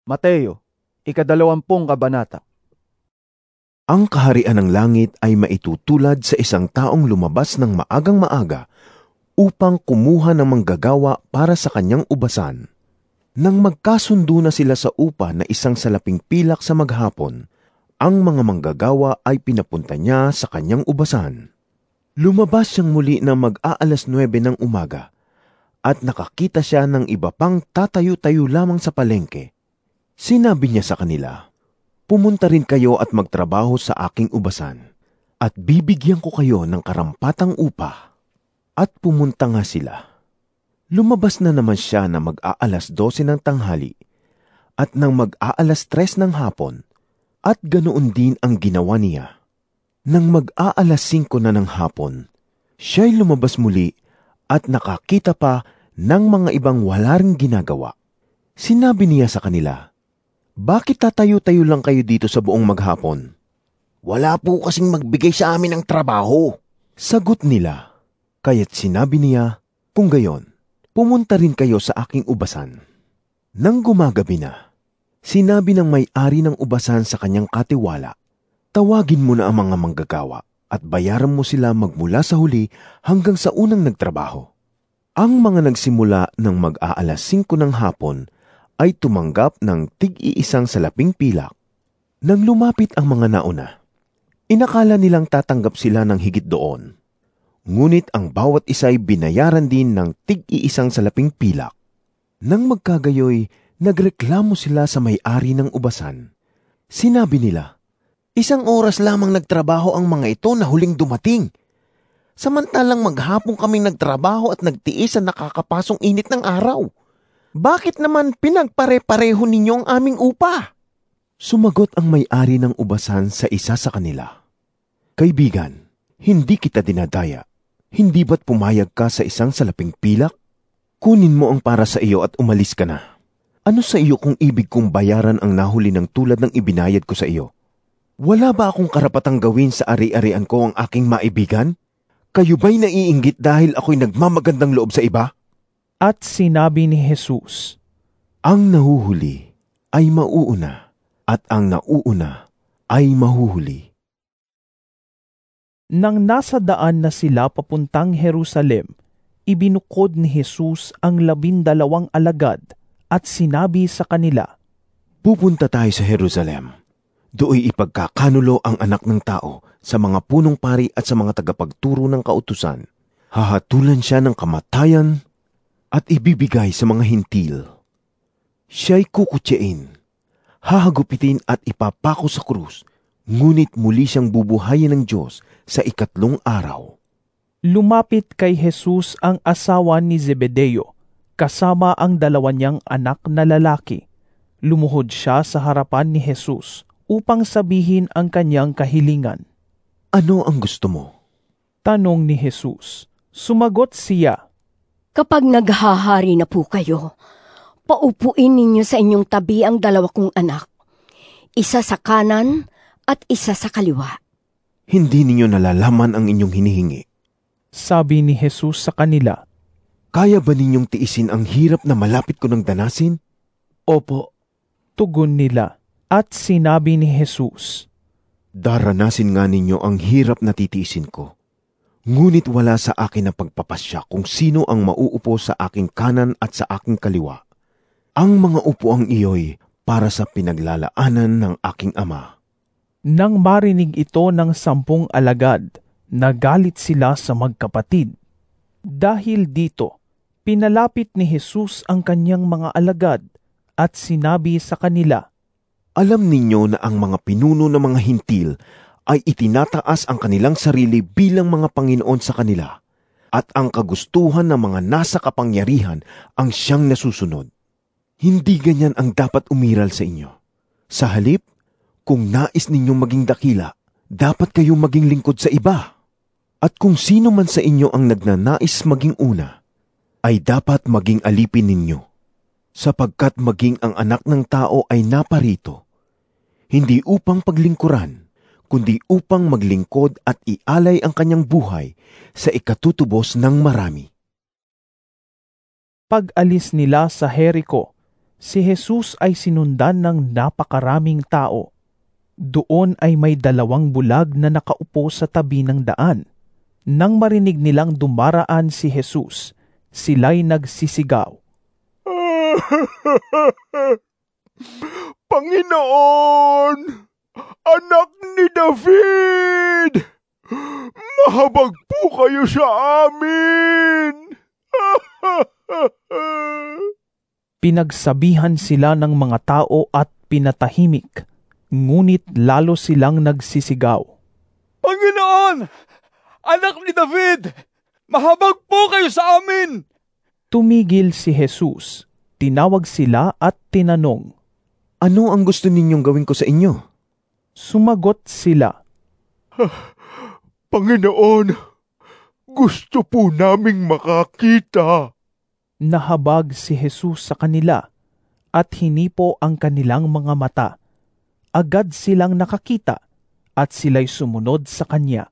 Mateo, 20 kabanata. Ang kaharian ng langit ay maitutulad sa isang taong lumabas ng maagang maaga upang kumuha ng manggagawa para sa kanyang ubasan. Nang magkasundo na sila sa upa na isang salaping pilak sa maghapon, ang mga manggagawa ay pinapunta niya sa kanyang ubasan. Lumabas siyang muli na mag-aalas 9 ng umaga at nakakita siya ng iba pang tatayo-tayo lamang sa palengke. Sinabi niya sa kanila, "Pumunta rin kayo at magtrabaho sa aking ubasan, at bibigyan ko kayo ng karampatang upa." At pumunta nga sila. Lumabas na naman siya na mag-aalas 12 ng tanghali, at nang mag-aalas 3 ng hapon, at ganoon din ang ginawa niya. Nang mag-aalas 5 na ng hapon, siya'y lumabas muli at nakakita pa ng mga ibang wala ring ginagawa. Sinabi niya sa kanila, "Bakit tatayo-tayo lang kayo dito sa buong maghapon?" "Wala po kasing magbigay sa amin ng trabaho," sagot nila. Kaya't sinabi niya, "Kung gayon, pumunta rin kayo sa aking ubasan." Nang gumagabi na, sinabi ng may-ari ng ubasan sa kanyang katiwala, "Tawagin mo na ang mga manggagawa at bayaran mo sila magmula sa huli hanggang sa unang nagtrabaho." Ang mga nagsimula ng mag-aalas 5 ng hapon ay tumanggap ng tig-iisang salaping pilak. Nang lumapit ang mga nauna, inakala nilang tatanggap sila ng higit doon. Ngunit ang bawat isa'y binayaran din ng tig-iisang salaping pilak. Nang magkagayoy, nagreklamo sila sa may-ari ng ubasan. Sinabi nila, "Isang oras lamang nagtrabaho ang mga ito na huling dumating. Samantalang maghapon kaming nagtrabaho at nagtiis sa nakakapasong init ng araw. Bakit naman pinagpare-pareho ninyo ang aming upa?" Sumagot ang may-ari ng ubasan sa isa sa kanila, "Kaibigan, hindi kita dinadaya. Hindi ba't pumayag ka sa isang salaping pilak? Kunin mo ang para sa iyo at umalis ka na. Ano sa iyo kung ibig kong bayaran ang nahuli ng tulad ng ibinayad ko sa iyo? Wala ba akong karapatang gawin sa ari-arian ko ang aking maibigan? Kayo ba'y naiinggit dahil ako'y nagmamagandang loob sa iba?" At sinabi ni Jesus, "Ang nahuhuli ay mauuna, at ang nauuna ay mahuhuli." Nang nasa daan na sila papuntang Jerusalem, ibinukod ni Jesus ang 12 alagad at sinabi sa kanila, "Pupunta tayo sa Jerusalem. Dooy ipagkakanulo ang anak ng tao sa mga punong pari at sa mga tagapagturo ng kautusan. Hahatulan siya ng kamatayan at ibibigay sa mga hintil. Siya'y kukutyain, hahagupitin at ipapako sa krus, ngunit muli siyang bubuhayin ng Diyos sa 3 araw. Lumapit kay Jesus ang asawa ni Zebedeo, kasama ang 2 niyang anak na lalaki. Lumuhod siya sa harapan ni Jesus upang sabihin ang kanyang kahilingan. "Ano ang gusto mo?" Tanong ni Jesus. Sumagot siya, "Kapag naghahari na po kayo, paupuin ninyo sa inyong tabi ang 2 kong anak, isa sa kanan at isa sa kaliwa." "Hindi ninyo nalalaman ang inyong hinihingi," sabi ni Jesus sa kanila. "Kaya ba ninyong tiisin ang hirap na malapit ko ng danasin?" Opo, Tugon nila. At sinabi ni Jesus, "Daranasin nga ninyo ang hirap na titiisin ko. Ngunit wala sa akin na pagpapasya kung sino ang mauupo sa aking kanan at sa aking kaliwa. Ang mga upuang iyo'y para sa pinaglalaanan ng aking Ama." Nang marinig ito ng 10 alagad, nagalit sila sa magkapatid. Dahil dito, pinalapit ni Jesus ang kanyang mga alagad at sinabi sa kanila, "Alam ninyo na ang mga pinuno ng mga hintil ay itinataas ang kanilang sarili bilang mga Panginoon sa kanila, at ang kagustuhan ng mga nasa kapangyarihan ang siyang nasusunod. Hindi ganyan ang dapat umiral sa inyo. Sa halip, kung nais ninyong maging dakila, dapat kayong maging lingkod sa iba. At kung sino man sa inyo ang nagnanais maging una, ay dapat maging alipin ninyo. Sapagkat maging ang anak ng tao ay naparito, hindi upang paglingkuran, kundi upang maglingkod at ialay ang kanyang buhay sa ikatutubos ng marami." Pag-alis nila sa Jericho, Si Jesus ay sinundan ng napakaraming tao. Doon ay may 2 bulag na nakaupo sa tabi ng daan. Nang marinig nilang dumaraan si Jesus, sila'y nagsisigaw. Panginoon, anak ni David, mahabag po kayo sa amin. Pinagsabihan sila ng mga tao at pinatahimik, ngunit lalo silang nagsisigaw. Panginoon! Anak ni David! Mahabag po kayo sa amin! Tumigil si Jesus, tinawag sila at tinanong. Ano ang gusto ninyong gawin ko sa inyo? Sumagot sila. Panginoon, gusto po naming makakita. Nahabag si Jesus sa kanila at hinipo ang kanilang mga mata. Agad silang nakakita at sila'y sumunod sa kanya.